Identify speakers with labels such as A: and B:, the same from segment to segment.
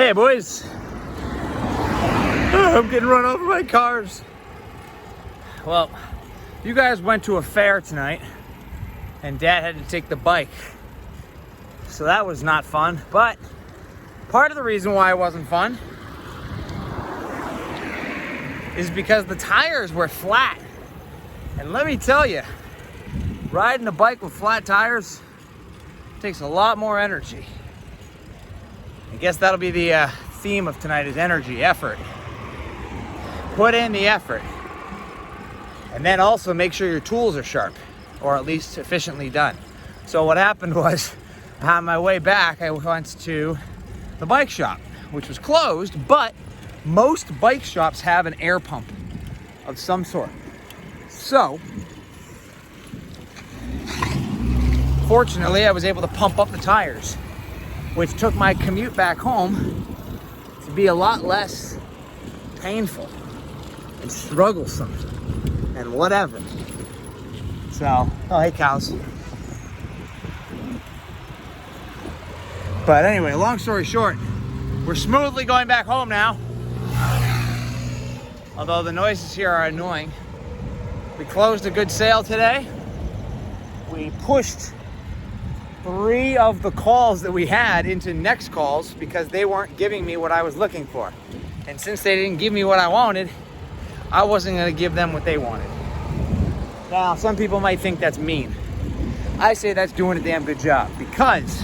A: Hey boys, I'm getting run over by cars. Well, you guys went to a fair tonight and Dad had to take the bike. So that was not fun, but part of the reason why it wasn't fun is because the tires were flat. And let me tell you, riding a bike with flat tires takes a lot more energy. I guess that'll be the theme of tonight is energy, effort. Put in the effort. And then also make sure your tools are sharp, or at least efficiently done. So what happened was, on my way back, I went to the bike shop, which was closed, but most bike shops have an air pump of some sort. So, fortunately, I was able to pump up the tires, which took my commute back home to be a lot less painful and strugglesome and whatever. So, oh, hey cows. But anyway, long story short, we're smoothly going back home now. Although the noises here are annoying. We closed a good sale today. We pushed 3 of the calls that we had into next calls because they weren't giving me what I was looking for. And since they didn't give me what I wanted, I wasn't going to give them what they wanted. Now, some people might think that's mean. I say that's doing a damn good job, because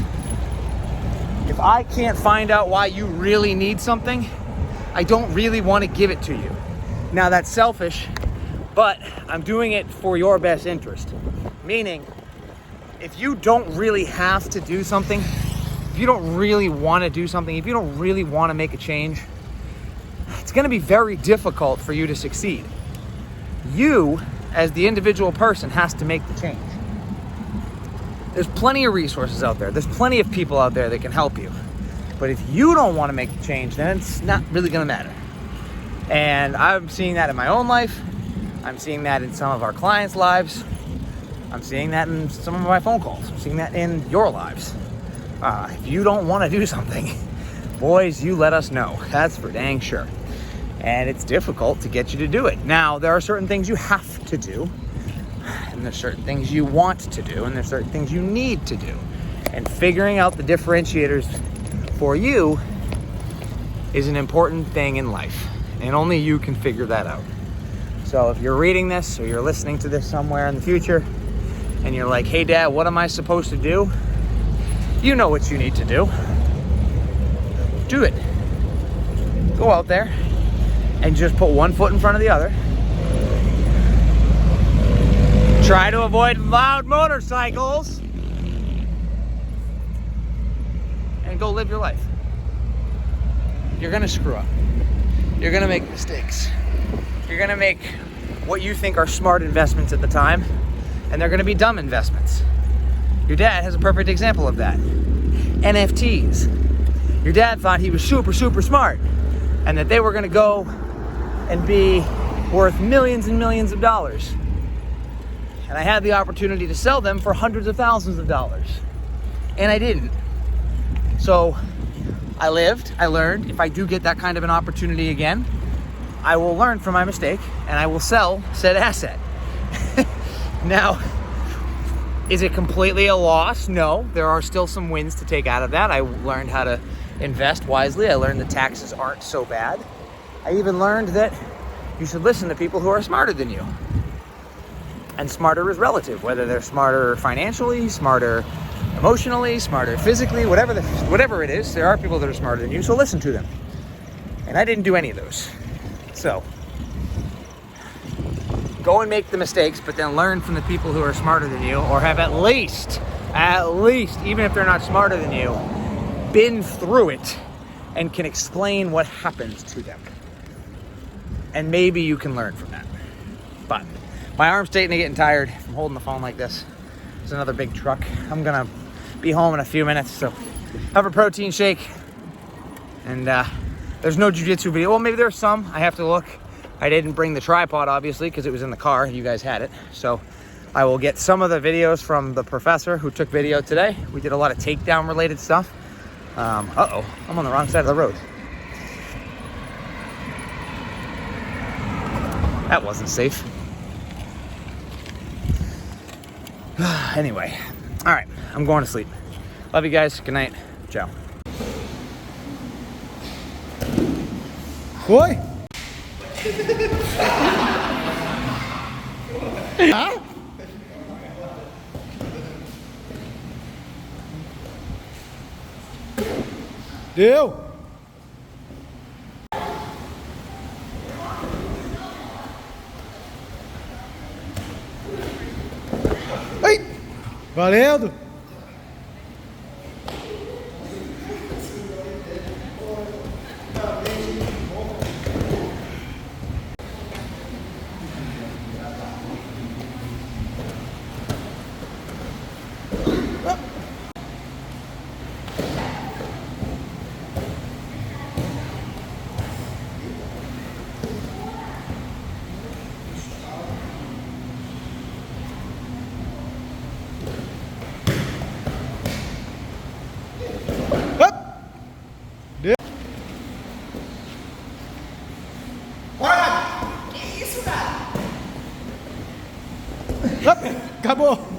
A: if I can't find out why you really need something, I don't really want to give it to you. Now, that's selfish, but I'm doing it for your best interest. Meaning, if you don't really have to do something, if you don't really want to do something, if you don't really want to make a change, it's going to be very difficult for you to succeed. You, as the individual person, has to make the change. There's plenty of resources out there. There's plenty of people out there that can help you. But if you don't want to make the change, then it's not really going to matter. And I'm seeing that in my own life. I'm seeing that in some of our clients' lives. I'm seeing that in some of my phone calls. I'm seeing that in your lives. If you don't want to do something, boys, you let us know. That's for dang sure. And it's difficult to get you to do it. Now, there are certain things you have to do, and there's certain things you want to do, and there's certain things you need to do. And figuring out the differentiators for you is an important thing in life, and only you can figure that out. So if you're reading this or you're listening to this somewhere in the future and you're like, hey Dad, what am I supposed to do? You know what you need to do. Do it. Go out there and just put one foot in front of the other. Try to avoid loud motorcycles and go live your life. You're gonna screw up. You're gonna make mistakes. You're gonna make what you think are smart investments at the time, and they're gonna be dumb investments. Your dad has a perfect example of that. NFTs. Your dad thought he was super, super smart, and that they were gonna go and be worth millions and millions of dollars. And I had the opportunity to sell them for hundreds of thousands of dollars. And I didn't. So I lived, I learned. If I do get that kind of an opportunity again, I will learn from my mistake and I will sell said asset. Now, is it completely a loss? No, there are still some wins to take out of that. I learned how to invest wisely. I learned the taxes aren't so bad. I even learned that you should listen to people who are smarter than you. And smarter is relative, whether they're smarter financially, smarter emotionally, smarter physically, whatever it is, there are people that are smarter than you, so listen to them. And I didn't do any of those. So, go and make the mistakes, but then learn from the people who are smarter than you, or have at least, even if they're not smarter than you, been through it and can explain what happens to them. And maybe you can learn from that. But my arm's starting to get tired from holding the phone like this. There's another big truck. I'm gonna be home in a few minutes, so have a protein shake. And there's no jiu-jitsu video. Well, maybe there's some. I have to look. I didn't bring the tripod, obviously, because it was in the car. You guys had it. So I will get some of the videos from the professor who took video today. We did a lot of takedown-related stuff. Uh-oh, I'm on the wrong side of the road. That wasn't safe. Anyway, all right, I'm going to sleep. Love you guys. Good night. Ciao.
B: Foi? Ah? Deu? Ai! Valendo! Acabou!